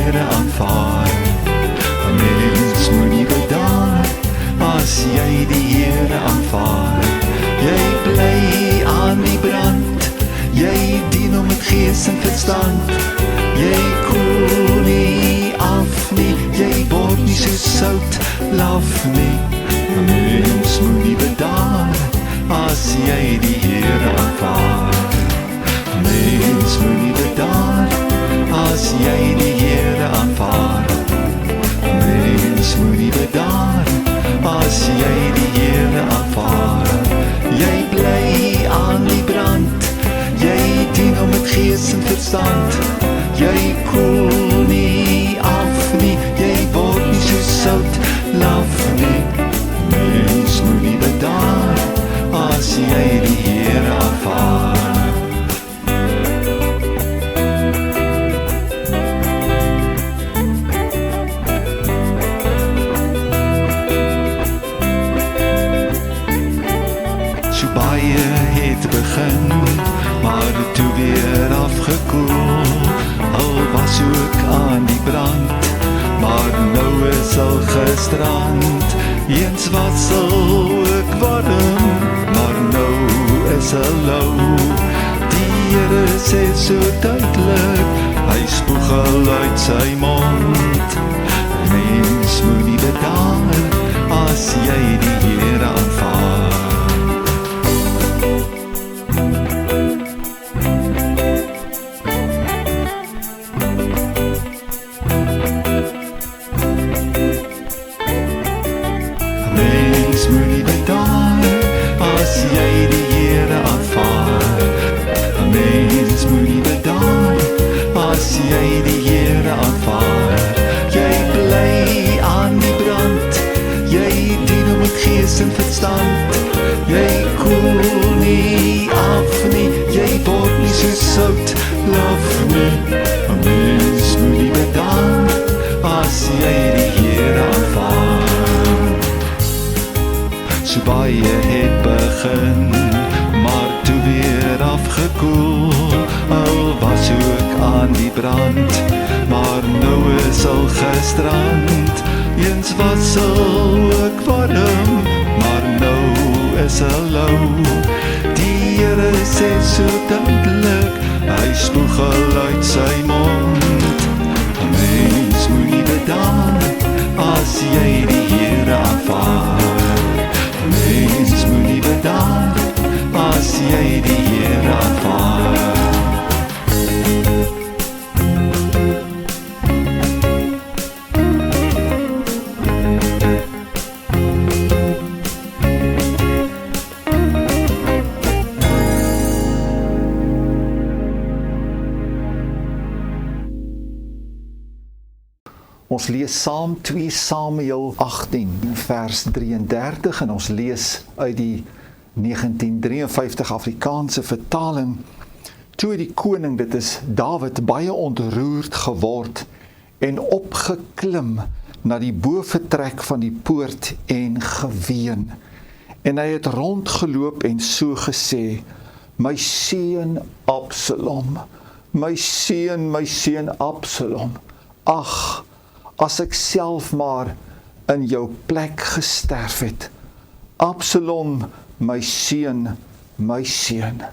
Here aanvaar. 'n Mens moet nie bedaar as jy die Here aanvaar. Jy bly aan die brand, jy dien om met gees en verstand. Jy koel nie af nie, jy word nie so sout laf nie. 'n Mens moet nie bedaar as jy die Here aanvaar. 'n Mens moet nie bedaar as jy die Here aanvaar. 'n Mens moet nie bedaar as jy die Here aanvaar. Jy bly aan die brand, jy dien om met gees en verstand. Jy koel nie af nie, jy word nie so sout laf nie. 'n Mens moet nie bedaar as jy die Here aanvaar. So baie het begin, maar toe weer afgekoel. Al was ook aan die brand, maar nou is al gestrand. Eens was al ook warm, maar nou is al lou. Die Here sê so duidelik, hy spoeg al uit sy mond. 'n Mens moet nie bedaar as jy die Here aanvaar. Moet nie bedaar as jy die Here aanvaar. 'n Mens moet nie bedaar as jy die Here aanvaar. Jy bly aan die brand, jy dien om met gees en verstand. Jy koel nie af nie, jy word nie so sout laf nie. 'n Mens moet nie bedaar as jy die Here aanvaar. So baie het begin, maar toe weer afgekoel. Al was ook aan die brand, maar nou is al gestrand. Eens was al ook warm, maar nou is al lou. Die Here sê so duidelik, hy spoeg al uit sy mond. 'n Mens moet nie bedaar as jy die Here aanvaar. 'n Mens moet nie bedaar as jy die Here aanvaar. Ons lees saam 2 Samuel 18 vers 33 en ons lees uit die 1953 Afrikaanse vertaling. Toe die koning, dit is Dawid, baie ontroerd geword en opgeklim na die boventrek van die poort en geween. En hy het rondgeloop en so gesê, my seun Absalom, my seun Absalom, ag, as ek self maar in jou plek gesterf het. Absalom, my seun, my seun.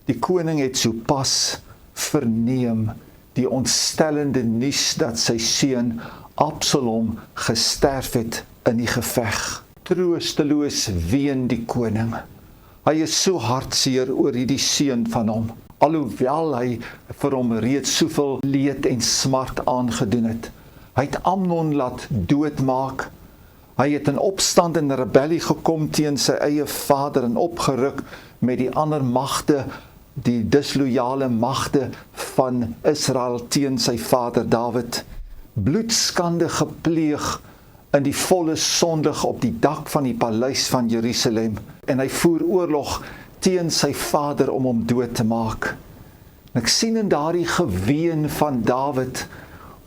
Die koning het sopas verneem die ontstellende nuus dat sy seun Absalom gesterf het in die geveg. Troosteloos ween die koning. Hy is so hartseer oor hierdie seun van hom, alhoewel hy vir hom reeds soveel leed en smart aangedoen het. Hy het Amnon laat doodmaak. Hy het in opstand en rebellie gekom teen sy eie vader en opgeruk met die ander magte, die disloyale magte van Israel teen sy vader Dawid. Bloedskande gepleeg in die volle sondig op die dak van die paleis van Jerusalem. En hy voer oorlog teen sy vader om hom dood te maak. En ek sien in daardie geween van Dawid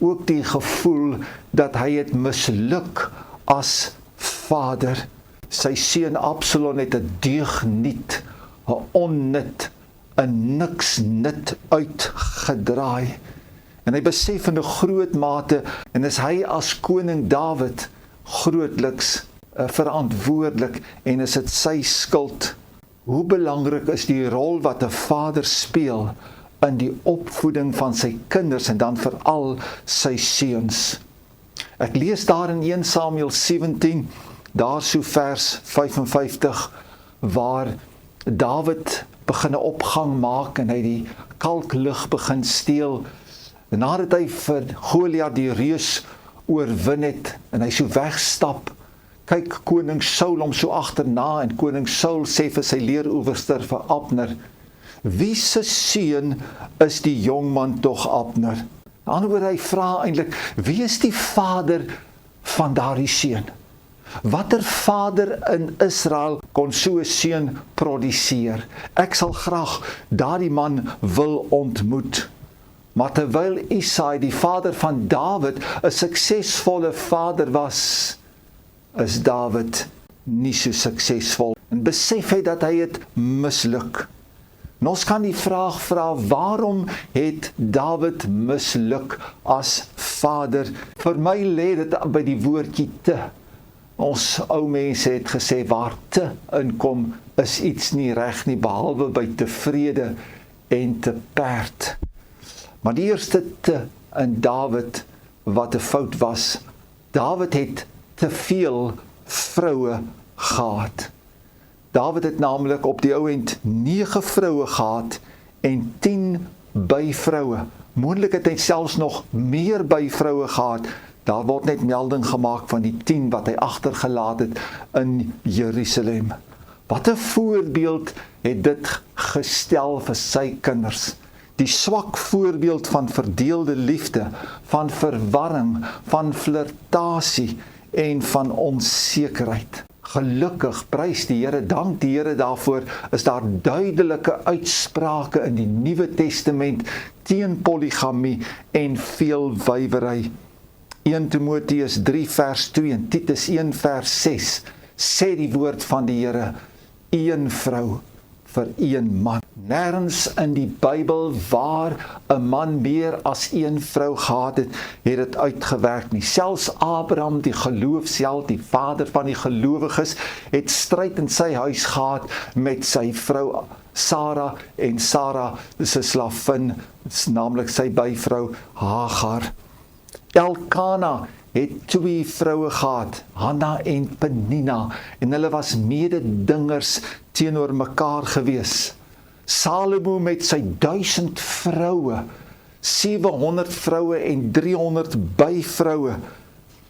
ook die gevoel dat hy het misluk as vader. Sy seun Absalom het 'n deugniet, 'n onnut, 'n niks nut uitgedraai. En hy besef in 'n groot mate, en is hy as koning Dawid grootliks verantwoordelik, en is dit sy skuld. Hoe belangrik is die rol wat 'n vader speel in die opvoeding van sy kinders, en dan veral sy seuns. Ek lees daar in 1 Samuel 17, daar so vers 55, waar Dawid begin 'n opgang maak, en hy die kalklig begin steel, en nadat hy vir Goliat die reus oorwin het, en hy so wegstap, kyk koning Saul hom so agterna, en koning Saul sê vir sy leerowerster vir Abner, wie se seun is die jongman tog Abner? Anderswoorde, hy vra eintlik, wie is die vader van daardie seun? Watter vader in Israel kon so 'n seun produseer? Ek sal graag daardie man wil ontmoet. Maar terwyl Isaai, die vader van Dawid, 'n suksesvolle vader was, is Dawid nie so suksesvol. En besef hy dat hy het misluk. En ons kan die vraag vra, waarom het Dawid misluk as vader? Vir my lê dit by die woordjie te. Ons ou mense het gesê, waar te inkom, is iets nie reg nie, behalwe by tevrede en te perd. Maar die eerste te in Dawid wat 'n fout was, Dawid het te veel vroue gehad. Dawid het naamlik op die ou end 9 vroue gehad en 10 byvroue. Moontlik het hy selfs nog meer byvroue gehad. Daar word net melding gemaak van die 10 wat hy agtergelaat het in Jerusalem. Wat 'n voorbeeld het dit gestel vir sy kinders. Die swak voorbeeld van verdeelde liefde, van verwarring, van flirtasie en van onsekerheid. Gelukkig, prys die Here, dank die Here daarvoor, is daar duidelike uitsprake in die Nuwe Testament teen poligamie en veelwywery. 1 Timoteus 3 vers 2 en Titus 1 vers 6 sê die woord van die Here, een vrou vir een man. Nêrens in die Bybel waar 'n man meer as een vrou gehad het, het dit uitgewerk nie. Selfs Abraham, die geloofsheld, die vader van die gelowiges, het stryd in sy huis gehad met sy vrou Sara, en Sara is 'n slavin, naamlik sy byvrou Hagar. Elkana het 2 vroue gehad, Hanna en Penina, en hulle was mededingers teenoor mekaar gewees. Salomo met sy 1000 vroue, 700 vroue en 300 byvroue,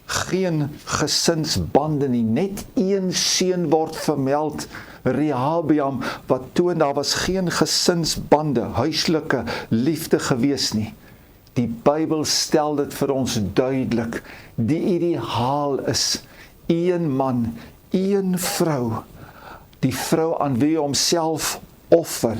geen gesinsbande nie, net een seun word vermeld, Rehabeam, wat toon daar was geen gesinsbande, huislike liefde gewees nie. Die Bybel stel dit vir ons duidelik. Die ideaal is een man, een vrou. Die vrou aan wie hy homself offer,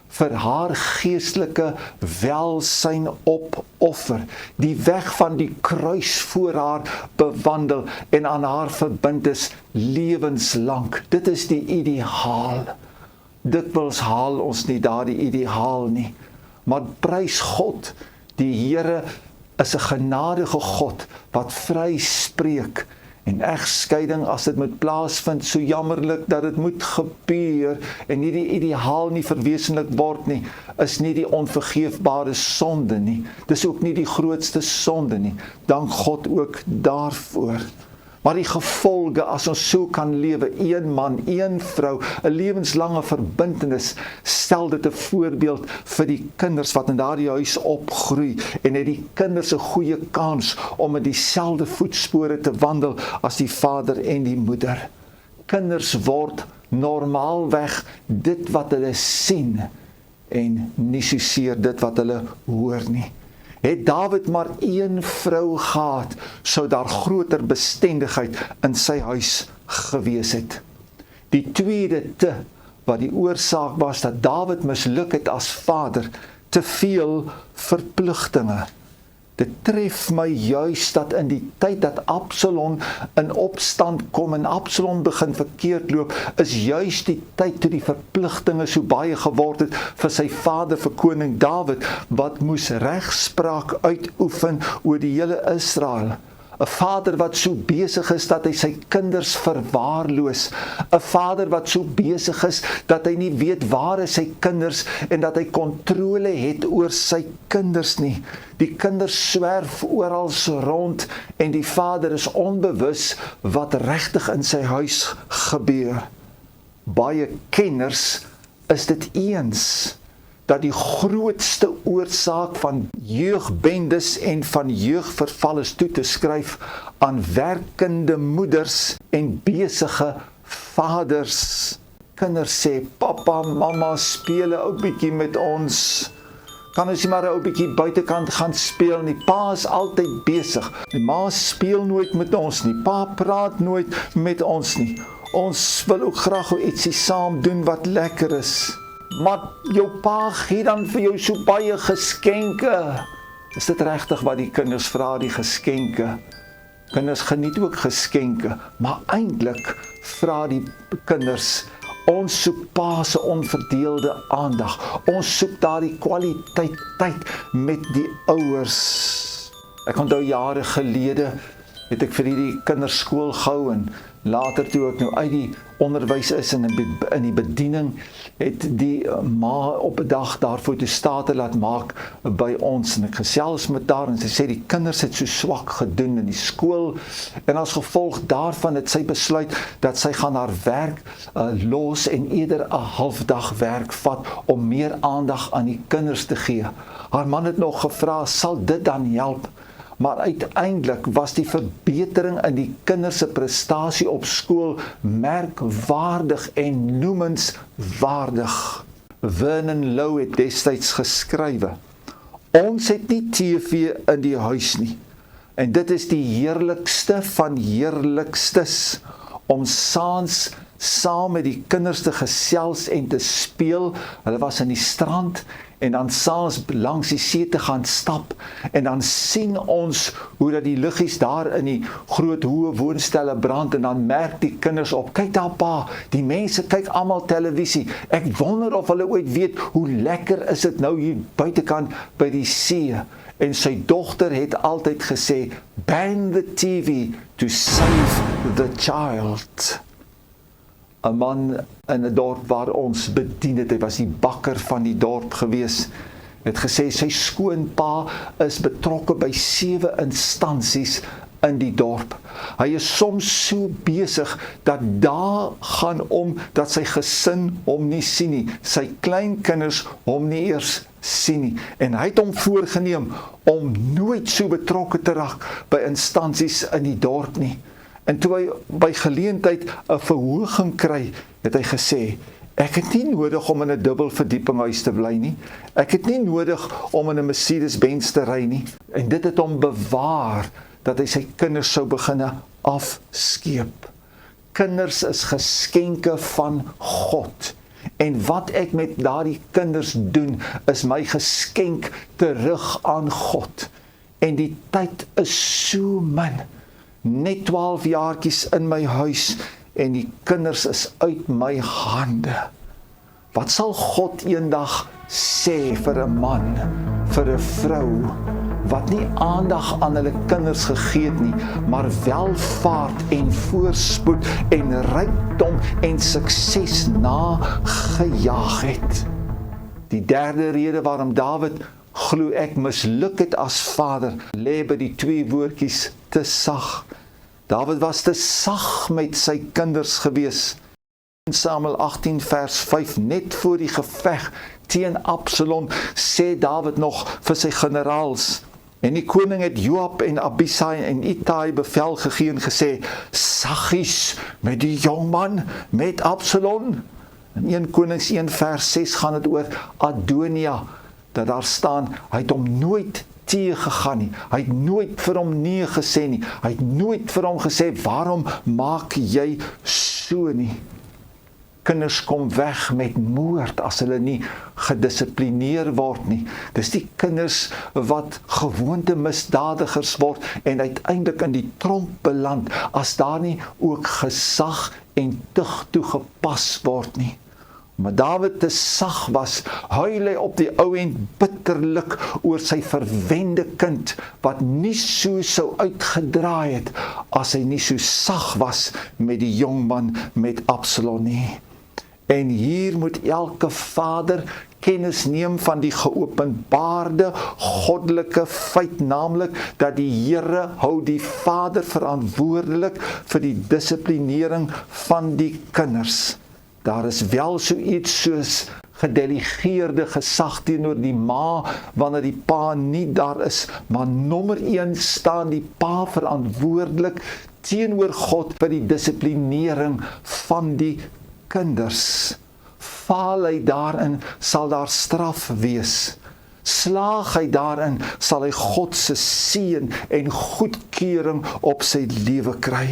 vir haar geestelike welsyn opoffer, die weg van die kruis voor haar bewandel en aan haar verbind is lewenslank. Dit is die ideaal. Dikwels haal ons nie daardie ideaal nie. Maar prys God, die Here is 'n genadige God wat vry spreek. En egskeiding, as dit moet plaasvind, so jammerlik dat dit moet gebeur en nie die ideaal nie verwesenlik word nie, is nie die onvergeefbare sonde nie. Dis ook nie die grootste sonde nie. Dank God ook daarvoor. Maar die gevolge, as ons so kan lewe, een man, een vrou, 'n lewenslange verbintenis, stel dit 'n voorbeeld vir die kinders wat in daardie huis opgroei, en het die kinders 'n goeie kans om in dieselfde voetspore te wandel as die vader en die moeder. Kinders word normaalweg dit wat hulle sien, en nie soseer dit wat hulle hoor nie. Het Dawid maar een vrou gehad, sou daar groter bestendigheid in sy huis gewees het. Die tweede te, wat die oorsaak was dat Dawid misluk het as vader, te veel verpligtinge. Dit tref my juis dat in die tyd dat Absalom in opstand kom en Absalom begin verkeerd loop, is juis die tyd toe die verpligtinge so baie geword het vir sy vader, vir koning Dawid, wat moes regspraak uitoefen oor die hele Israel. 'n Vader wat so besig is dat hy sy kinders verwaarloos. 'n Vader wat so besig is dat hy nie weet waar is sy kinders en dat hy kontrole het oor sy kinders nie. Die kinders swerf oral rond en die vader is onbewus wat regtig in sy huis gebeur. Baie kenners is dit eens dat die grootste oorsaak van jeugbendes en van jeugverval is toe te skryf aan werkende moeders en besige vaders. Kinders sê, papa, mama, speel 'n ou bietjie met ons. Kan ons nie maar 'n ou bietjie buitekant gaan speel nie? Pa is altyd besig. Die ma speel nooit met ons nie. Pa praat nooit met ons nie. Ons wil ook graag ietsie saam doen wat lekker is. Maar jou pa gee dan vir jou so baie geskenke. Is dit regtig wat die kinders vra, die geskenke? Kinders geniet ook geskenke, maar eintlik vra die kinders, ons soek pa se onverdeelde aandag. Ons soek daardie kwaliteit tyd met die ouers. Ek onthou jare gelede het ek vir hierdie kinders skool gehou en later toe ek nou uit die onderwys is en in die bediening het die ma op 'n dag daarvoor toe state laat maak by ons en ek gesels met haar en sy sê die kinders het so swak gedoen in die skool en as gevolg daarvan het sy besluit dat sy gaan haar werk los en eerder 'n halfdag werk vat om meer aandag aan die kinders te gee. Haar man het nog gevra, sal dit dan help? Maar uiteindelik was die verbetering in die kinders se prestasie op skool merkwaardig en noemenswaardig. Vernon Low het destyds geskrywe, ons het nie TV in die huis nie, en dit is die heerlikste van heerlikstes, om saans saam met die kinders te gesels en te speel. Hulle was in die strand en dan saans langs die see te gaan stap en dan sien ons hoe dat die liggies daar in die groot hoë woonstelle brand en dan merk die kinders op, kyk daar pa, die mense kyk almal televisie, ek wonder of hulle ooit weet hoe lekker is dit nou hier buitekant by die see. En sy dogter het altyd gesê, ban the TV to save the child. 'n man in 'n dorp waar ons bedien het, hy was die bakker van die dorp gewees, het gesê sy skoonpa is betrokke by 7 instansies in die dorp. Hy is soms so besig dat daar gaan om dat sy gesin hom nie sien nie, sy kleinkinders hom nie eers sien nie, en hy het hom voorgeneem om nooit so betrokke te raak by instansies in die dorp nie. En toe hy by geleentheid 'n verhoging kry, het hy gesê, ek het nie nodig om in 'n dubbelverdiepinghuis te bly nie. Ek het nie nodig om in 'n Mercedes-Benz te ry nie. En dit het hom bewaar dat hy sy kinders sou begine afskeep. Kinders is geskenke van God. En wat ek met daardie kinders doen, is my geskenk terug aan God. En die tyd is so min. Net 12 jaartjies in my huis en die kinders is uit my hande. Wat sal God eendag sê vir 'n man, vir 'n vrou, wat nie aandag aan hulle kinders gegee het nie, maar welvaart en voorspoed en rykdom en sukses nagejaag het? Die derde rede waarom Dawid, glo ek, misluk het as vader, lê by die 2 woordjies te sag. Dawid was te sag met sy kinders gewees. In Samuel 18 vers 5, net voor die geveg teen Absalom, sê Dawid nog vir sy generaals, en die koning het Joab en Abisai en Itai bevel gegee en gesê, saggies met die jongman, met Absalom. In 1 Konings 1 vers 6 gaan dit oor Adonia, dat daar staan, hy het hom nooit teëgegaan nie, hy het nooit vir hom nee gesê nie, hy het nooit vir hom gesê, waarom maak jy so nie? kinders kom weg met moord as hulle nie gedissiplineer word nie. Dis die kinders wat gewoonte misdadigers word en uiteindelik in die tronk beland as daar nie ook gesag en tug toegepas word nie. Maar Dawid te sag was, huil hy op die ou end bitterlik oor sy verwende kind, wat nie so sou uitgedraai het, as hy nie so sag was met die jongman met Absalom nie. En hier moet elke vader kennis neem van die geopenbaarde goddelike feit, naamlik dat die Here hou die vader verantwoordelik vir die dissiplinering van die kinders. Daar is wel so iets soos gedelegeerde gesag teenoor die ma, wanneer die pa nie daar is, maar nommer 1 staan die pa verantwoordelik teenoor God vir die dissiplinering van die kinders. Faal hy daarin, sal daar straf wees. Slaag hy daarin, sal hy God se seën en goedkeuring op sy lewe kry.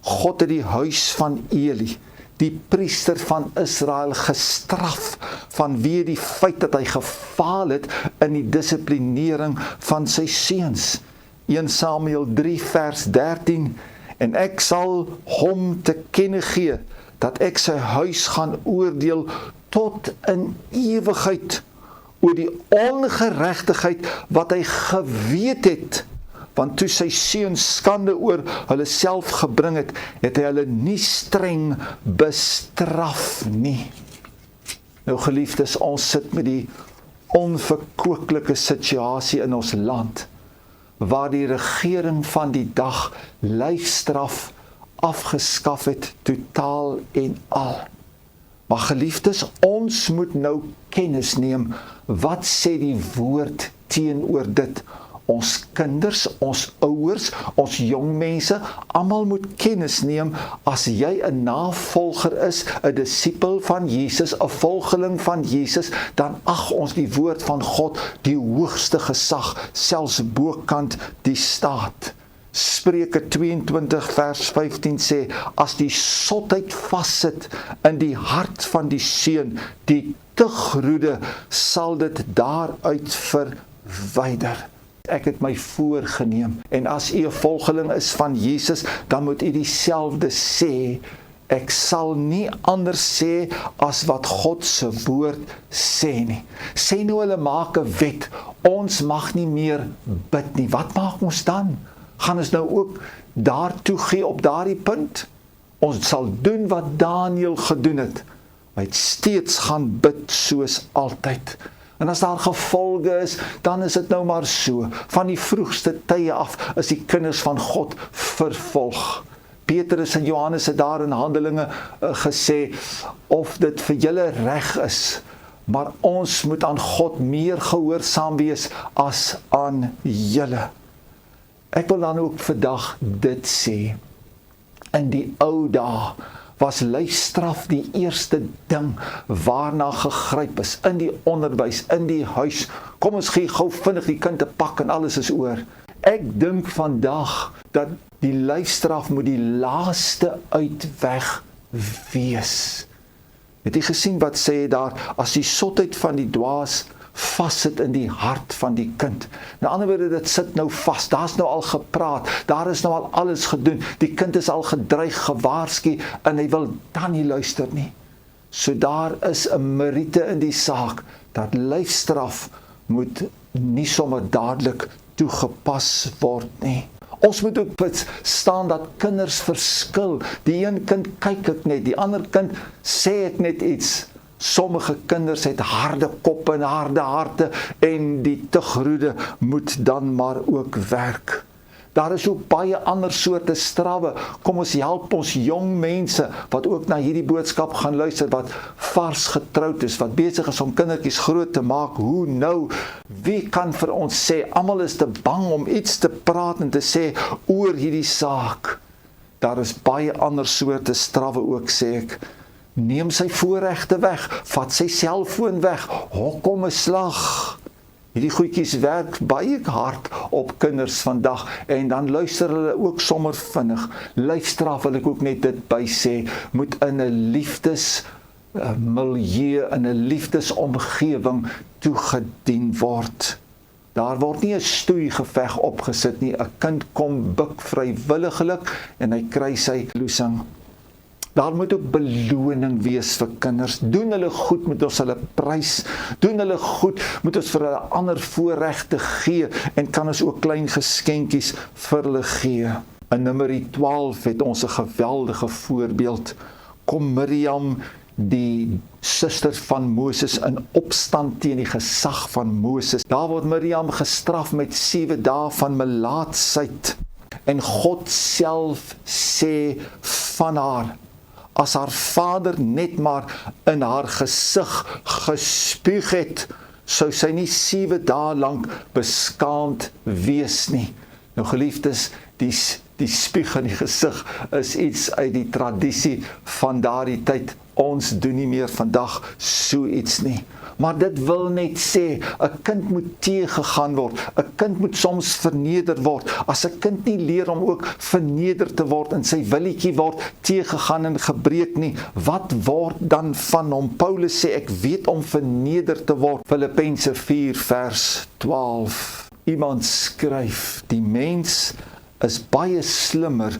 God het die huis van Eli, die priester van Israel, gestraf vanweë die feit dat hy gefaal het in die dissiplinering van sy seuns. 1 Samuel 3 vers 13, en ek sal hom te kenne gee, dat ek sy huis gaan oordeel tot in ewigheid, oor die ongeregtigheid wat hy geweet het, want toe sy seuns skande oor hulle self gebring het, het hy hulle nie streng bestraf nie. Nou geliefdes, ons sit met die onverkwikkelike situasie in ons land, waar die regering van die dag lyfstraf afgeskaf het, totaal en al. Maar geliefdes, ons moet nou kennis neem, wat sê die woord teenoor dit? Ons kinders, ons ouers, ons jong mense, almal moet kennis neem, as jy 'n navolger is, 'n disipel van Jesus, 'n volgeling van Jesus, dan ag ons die woord van God die hoogste gesag, selfs bokant die staat. Spreuke 22 vers 15 sê, as die sotheid vassit in die hart van die seun, die tugroede sal dit daaruit verwyder. Ek het my voorgeneem, en as u 'n volgeling is van Jesus, dan moet u dieselfde sê. Ek sal nie anders sê as wat God se woord sê nie. Sê nou hulle maak 'n wet, ons mag nie meer bid nie. Wat maak ons dan? Gaan ons nou ook daartoe gee op daardie punt? Ons sal doen wat Daniël gedoen het. Hy het steeds gaan bid soos altyd. En as daar gevolge is, dan is dit nou maar so. Van die vroegste tye af is die kinders van God vervolg. Petrus en Johannes het daar in Handelinge gesê, of dit vir julle reg is, maar ons moet aan God meer gehoorsaam wees as aan julle. Ek wil dan ook vandag dit sê, in die ou dae was lyfstraf die eerste ding waarna gegryp is, in die onderwys, in die huis. Kom ons gee gou vinnig die kind te pak en alles is oor. Ek dink vandag dat die lyfstraf moet die laaste uitweg wees. Het jy gesien wat sê daar, as die sotheid van die dwaas vassit in die hart van die kind. In ander woorde, dit sit nou vas, daar is nou al gepraat, daar is nou al alles gedoen, die kind is al gedreig, gewaarsku, en hy wil dan nie luister nie. So daar is 'n meriete in die saak, dat lyfstraf moet nie sommer dadelik toegepas word nie. Ons moet ook verstaan dat kinders verskil. Die een kind kyk ek net, die ander kind sê ek net iets. Sommige kinders het harde koppe en harde harte, en die tugroede moet dan maar ook werk. Daar is ook baie ander soorte strawwe. Kom ons help ons jong mense, wat ook na hierdie boodskap gaan luister, wat vars getroud is, wat besig is om kindertjies groot te maak. Hoe nou? Wie kan vir ons sê? Almal is te bang om iets te praat en te sê oor hierdie saak. Daar is baie ander soorte strawwe ook, sê ek. Neem sy voorregte weg, vat sy selfoon weg, hok hom 'n slag. Hierdie goedjies werk baie hard op kinders vandag en dan luister hulle ook sommer vinnig. Lyfstraf wil ek ook net dit by sê, moet in 'n liefdesmilieu, in 'n liefdesomgewing toegedien word. Daar word nie 'n stoeigeveg opgesit nie. 'n Kind kom buk vrywilliglik en hy kry sy losing. Daar moet ook beloning wees vir kinders. Doen hulle goed, moet ons hulle prys. Doen hulle goed, moet ons vir hulle ander voorregte gee en kan ons ook klein geskenkies vir hulle gee. In Numeri 12 het ons 'n geweldige voorbeeld. Kom Miriam, die suster van Moses, in opstand teen die gesag van Moses. Daar word Miriam gestraf met 7 dae van melaatsheid. En God self sê van haar, as haar vader net maar in haar gesig gespuug het, sou sy nie 7 dae lank beskaamd wees nie. Nou geliefdes, die spuug in die gesig is iets uit die tradisie van daardie tyd. Ons doen nie meer vandag so iets nie. Maar dit wil net sê, 'n kind moet teëgegaan word. 'n Kind moet soms verneder word. As 'n kind nie leer om ook verneder te word en sy willetjie word teëgegaan en gebreek nie, wat word dan van hom? Paulus sê, ek weet om verneder te word. Filippense 4 vers 12. Iemand skryf, die mens is baie slimmer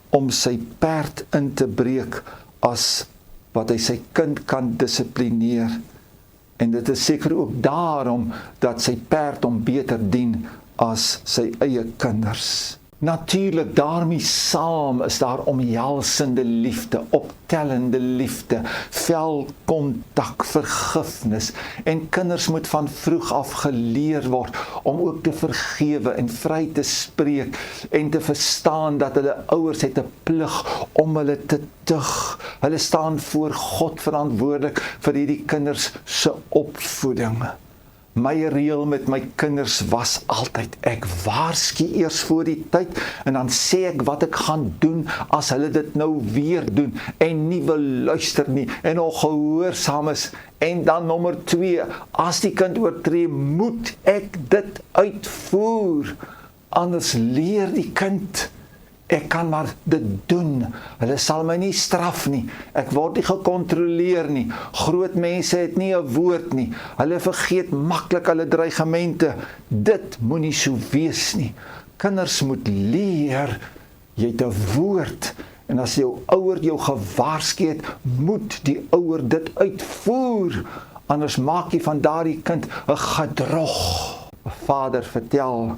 om sy perd in te breek as wat hy sy kind kan dissiplineer. En dit is seker ook daarom dat sy perd hom beter dien as sy eie kinders. Natuurlik, daarmee saam is daar omhelsende liefde, optellende liefde, velkontak, vergifnis. En kinders moet van vroeg af geleer word om ook te vergewe en vry te spreek en te verstaan dat hulle ouers het 'n plig om hulle te tug. Hulle staan voor God verantwoordelik vir hierdie kinders se opvoeding. My reël met my kinders was altyd, ek waarsku eers voor die tyd en dan sê ek wat ek gaan doen as hulle dit nou weer doen en nie wil luister nie en ongehoorsaam is. En dan nommer 2, as die kind oortree, moet ek dit uitvoer. Anders leer die kind, ek kan maar dit doen. Hulle sal my nie straf nie. Ek word nie gekontroleer nie. Groot mense het nie 'n woord nie. Hulle vergeet maklik hulle dreigemente. Dit moenie so wees nie. Kinders moet leer, jy het 'n woord. En as jou ouer jou gewaarsku het, moet die ouer dit uitvoer. Anders maak jy van daardie kind 'n gedrog. 'n Vader vertel,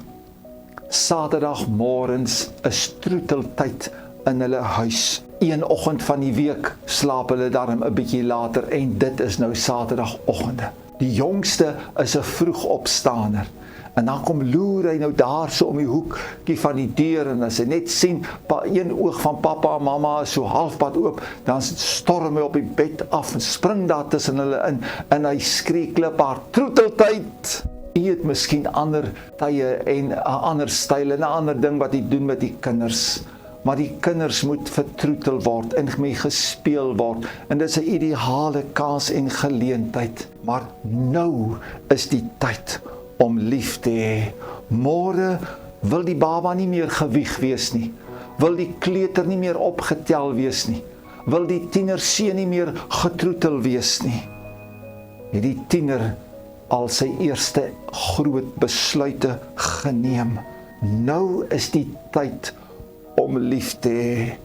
Saterdagmorgens is troeteltyd in hulle huis. Een oggend van die week slaap hulle daarom 'n bietjie later en dit is nou Saterdagoggende. Die jongste is 'n vroegopstaaner. En dan kom loer hy nou daar so om die hoekie van die deur en as hy net sien, een oog van pappa en mamma is so halfpad oop, dan storm hy op die bed af en spring daar tussen hulle in en hy skree klipbaar, troeteltyd! Jy het miskien ander tye en 'n ander styl en 'n ander ding wat jy doen met die kinders. Maar die kinders moet vertroetel word en mee gespeel word. En dit is 'n ideale kans en geleentheid. Maar nou is die tyd om lief te hê. Môre wil die baba nie meer gewieg wees nie. Wil die kleuter nie meer opgetel wees nie. Wil die tienerseun nie meer getroetel wees nie. Die tiener al sy eerste groot besluite geneem. Nou is die tyd om lief te hê.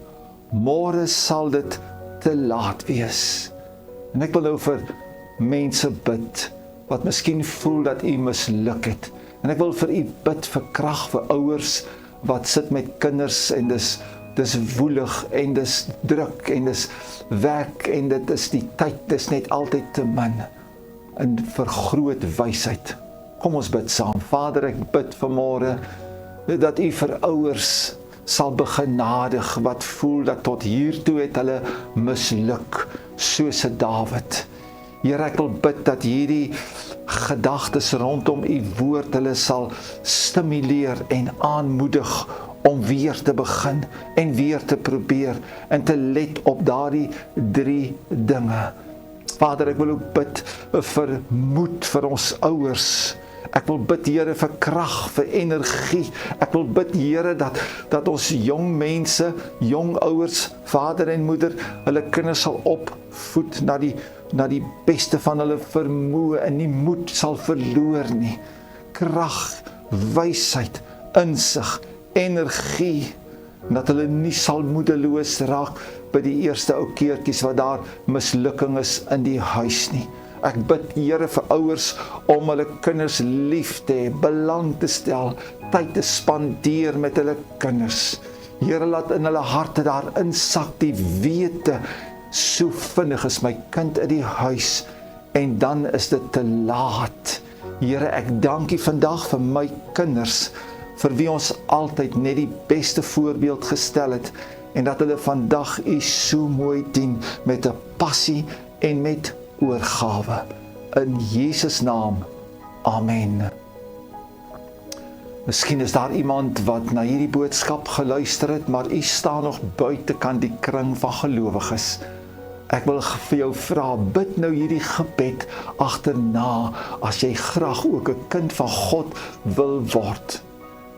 Môre sal dit te laat wees. En ek wil nou vir mense bid wat miskien voel dat u misluk het. En ek wil vir u bid vir krag vir ouers wat sit met kinders en dis woelig en dis druk en dis werk en dit is die tyd, dis net altyd te min. En vir groot wysheid. Kom ons bid saam. Vader, ek bid vanmôre dat u vir ouers sal begenadig wat voel dat tot hiertoe het hulle misluk, soos 'n Dawid. Here, ek wil bid dat hierdie gedagtes rondom u woord hulle sal stimuleer en aanmoedig om weer te begin en weer te probeer en te let op daardie 3 dinge. Vader, ek wil ook bid vir moed vir ons ouers Ek wil bid, Here, vir krag, vir energie. Ek wil bid, Here, dat ons jong mense, jong ouers, vader en moeder, hulle kinders sal opvoed na die beste van hulle vermoë en nie moed sal verloor nie. Krag, wysheid, insig, energie, dat hulle nie sal moedeloos raak by die eerste ou keertjies wat daar mislukking is in die huis nie. Ek bid, Here, vir ouers om hulle kinders lief te hê, belang te stel, tyd te spandeer met hulle kinders. Here, laat in hulle harte daar insak die wete, so vinnig is my kind in die huis en dan is dit te laat. Here, ek dank U vandag vir my kinders, vir wie ons altyd net die beste voorbeeld gestel het en dat hulle vandag U so mooi dien met 'n passie en met oorgawe. In Jesus naam, amen. Miskien is daar iemand wat na hierdie boodskap geluister het, maar u staan nog buitekant die kring van gelowiges. Ek wil vir jou vra, bid nou hierdie gebed agterna, as jy graag ook 'n kind van God wil word.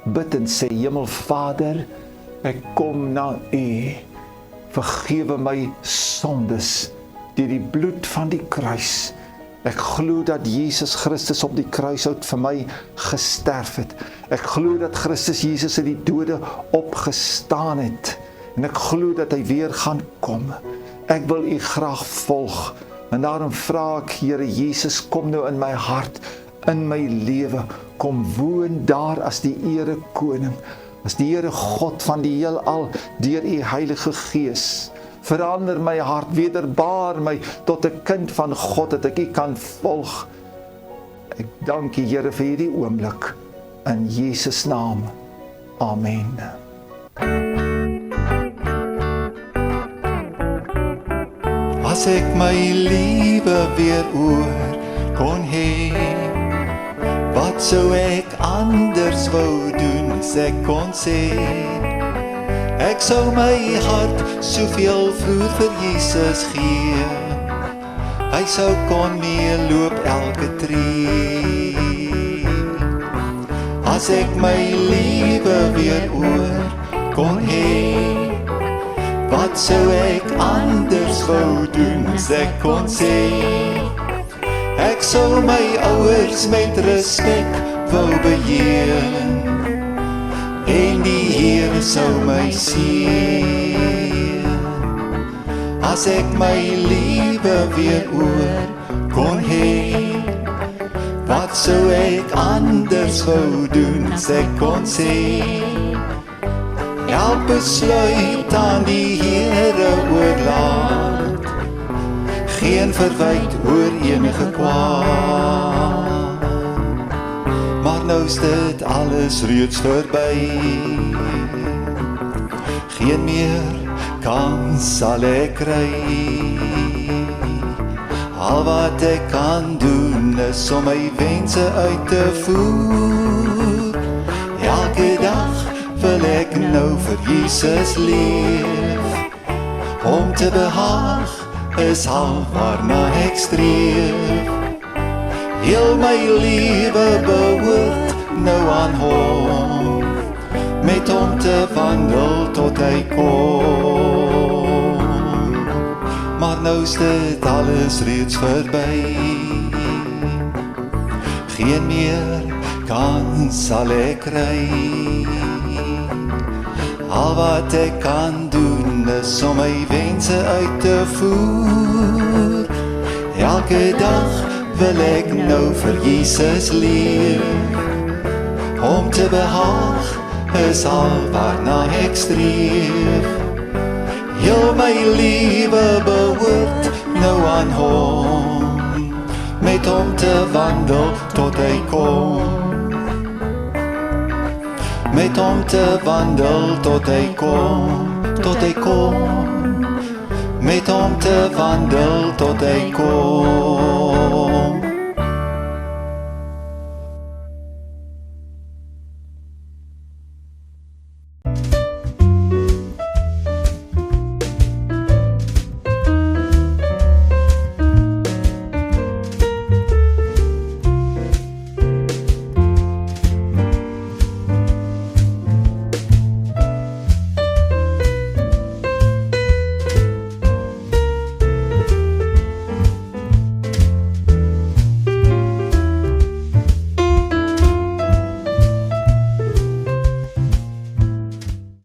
Bid en sê, Hemelvader, ek kom na U, vergewe my sondes, deur die bloed van die kruis. Ek glo dat Jesus Christus op die kruishout vir my gesterf het. Ek glo dat Christus Jesus uit die dode opgestaan het. En ek glo dat hy weer gaan kom. Ek wil U graag volg. En daarom vra ek, Here Jesus, kom nou in my hart, in my lewe. Kom woon daar as die Here Koning, as die Here God van die heelal, deur U Heilige Gees. Verander my hart, wederbaar my tot 'n kind van God, dat ek U kan volg. Ek dank U, Here, vir hierdie oomblik. In Jesus naam. Amen. As ek my liewe weer oor kon hê, wat sou ek anders wou doen as ek kon sê? Ek sou my hart soveel vroeër vir Jesus gee. Hy sou kon meeloop elke tree. As ek my liewe weer oor kon hê, wat sou ek anders wou doen as ek kon sê? Ek sou my ouers met respek wou beheer, en die Here sou my seën. As ek my liewe weer oor kon hê, wat sou ek anders wou doen as ek kon sê? Elk besluit aan die Here oorlaat, geen verwyt oor enige kwaad. Maar nou is dit alles reeds verby, geen meer kans sal ek kry. Al wat ek kan doen is om my wense uit te voer. Elke dag wil ek nou vir Jesus leef, om te behaag is al waarna ek streef. Heel my lewe behoort nou aan Hom, met Hom te wandel tot Hy kom. Maar nou is dit alles reeds verby, geen meer kans sal ek kry. Al wat ek kan doen is om my wense uit te voer. Elke dag wil ek nou vir Jesus leef, om te behaag is al waarna ek streef. Heel my lewe behoort nou aan Hom, met Hom te wandel tot Hy kom. Met Hom te wandel tot Hy kom, tot Hy kom. Met Hom te wandel tot Hy kom.